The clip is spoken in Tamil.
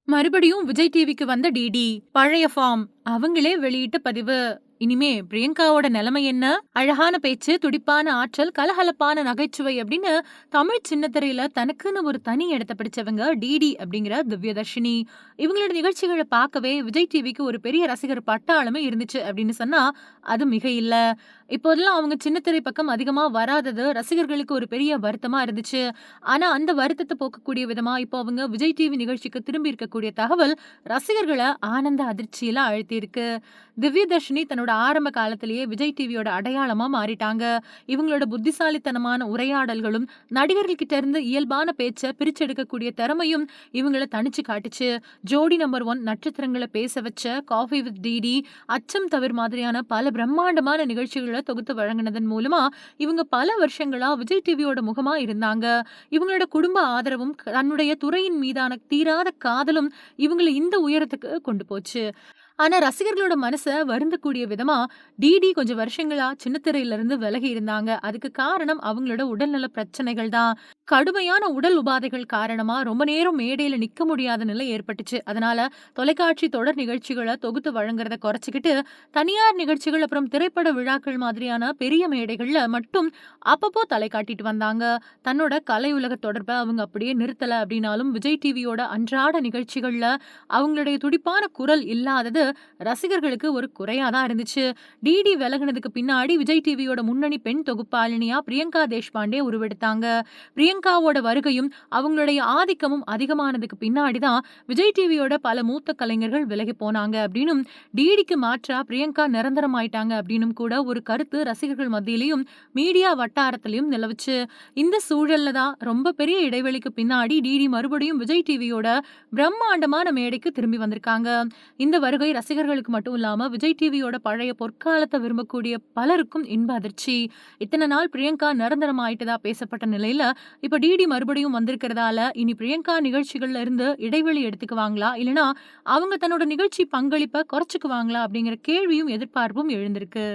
மறுபடியும் விஜய் டிவிக்கு வந்த டிடி பழைய ஃபார்ம் அவங்களே வெளியிட்ட பதிவு. இனிமே பிரியங்காவோட நிலைமை என்ன? அழகான பேச்சு, துடிப்பான ஆற்றல், கலகலப்பான நகைச்சுவை அப்படின்னு தமிழ் சின்னத்திரையில தனக்குன்னு ஒரு தனி இடத்தை பிடிச்சவங்க டிடி அப்படிங்கிற திவ்யதர்ஷினி. இவங்களோட நிகழ்ச்சிகளை பார்க்கவே விஜய் டிவிக்கு ஒரு பெரிய ரசிகர் பட்டாளமே இருந்துச்சு அப்படின்னு சொன்னா அது மிக இல்ல. இப்போதெல்லாம் அவங்க சின்னத்திரை பக்கம் அதிகமா வராதது ரசிகர்களுக்கு ஒரு பெரிய வருத்தமா இருந்துச்சு. ஆனா அந்த வருத்தத்தை போக்கக்கூடிய விதமா இப்போ அவங்க விஜய் டிவி நிகழ்ச்சிக்கு திரும்பி இருக்கக்கூடிய தகவல் ரசிகர்கள ஆனந்த அதிர்ச்சியில அழுத்தியிருக்கு. திவ்யதர்ஷினி தன்னோட ஆரம்ப காலத்திலேயே விஜய் டிவியோட அடையாளமா மாறிட்டாங்க. இவங்களோட புத்திசாலித்தனமான உரையாடல்களும், நடிகர்கள் கிட்ட இருந்து இயல்பான பேச்ச பிரிச்செடுக்கக்கூடிய திறமையும் இவங்கள தனிச்சு காட்டுச்சு. ஜோடி நம்பர் 1 நட்சத்திரங்கள பேச வச்ச காஃபி வித் டிடி, அச்சம் தவிர மாதிரியான பல பிரம்மாண்டமான நிகழ்ச்சிகள தொகுத்து வழங்குனதன் மூலமா இவங்க பல வருஷங்களா விஜய் டிவியோட முகமா இருந்தாங்க. இவங்களோட குடும்ப ஆதரவும், தன்னுடைய துறையின் மீதான தீராத காதலும் இவங்கள இந்த உயரத்துக்கு கொண்டு போச்சு. ஆனா ரசிகர்களோட மனச வருந்தக்கூடிய விதமா டிடி கொஞ்சம் வருஷங்களா சின்னத்திரையில இருந்து விலகி இருந்தாங்க. அதுக்கு காரணம் அவங்களோட உடல்நல பிரச்சனைகள் தான். கடுமையான உடல் உபாதைகள் காரணமா ரொம்ப நேரம் மேடையில நிக்க முடியாத நிலை ஏற்பட்டுச்சு. அதனால தொலைக்காட்சி தொடர் நிகழ்ச்சிகளை தொகுத்து வழங்குறத குறைச்சிக்கிட்டு தனியார் நிகழ்ச்சிகள் அப்புறம் திரைப்பட விழாக்கள் மாதிரியான பெரிய மேடைகள்ல மட்டும் அப்பப்போ தலை காட்டிட்டு வந்தாங்க. தன்னோட கலை உலக தொடர்பை அவங்க அப்படியே நிறுத்தல அப்படின்னாலும் விஜய் டிவியோட அன்றாட நிகழ்ச்சிகள்ல அவங்களுடைய துடிப்பான குரல் இல்லாதது ரசிகர்களுக்கு ஒரு குறையா தான் இருந்துச்சு. டிடி விலகுனதுக்கு பின்னாடி விஜய் டிவியோட முன்னணி பெண் தொகுப்பாளினியா பிரியங்கா தேஷ்பாண்டே உருவெடுத்தாங்க. பிரியங்காவோட வருகையும் அவங்களுடைய ஆதிக்கமும் அதிகமானதுக்கு பின்னாடி தான் விஜய் டிவியோட பல மூத்த கலைஞர்கள் விலகி போனாங்க அப்படின்னும், டிடிக்கு மாற்றா பிரியங்கா நிரந்தரமாயிட்டாங்க அப்படின்னும் கூட ஒரு கருத்து ரசிகர்கள் மத்தியிலையும் மீடியா வட்டாரத்திலையும் நிலவுச்சு. இந்த சூழல்ல தான் ரொம்ப பெரிய இடைவெளிக்கு பின்னாடி டிடி மறுபடியும் விஜய் டிவியோட பிரம்மாண்டமான மேடைக்கு திரும்பி வந்திருக்காங்க. இந்த வருகை ரசிகர்களுக்கு மட்டும் இல்லாம விஜய் டிவியோட பழைய பொற்காலத்தை விரும்பக்கூடிய பலருக்கும் இன்ப அதிர்ச்சி. இத்தனை நாள் பிரியங்கா நிரந்தரம் ஆயிட்டதா பேசப்பட்ட நிலையில இப்ப டிடி மறுபடியும் வந்திருக்கிறதால இனி பிரியங்கா நிகழ்ச்சிகள்ல இருந்து இடைவெளி எடுத்துக்குவாங்களா, இல்லனா அவங்க தன்னோட நிகழ்ச்சி பங்களிப்பை குறைச்சுக்குவாங்களா அப்படிங்கிற கேள்வியும் எதிர்பார்ப்பும் எழுந்திருக்கு.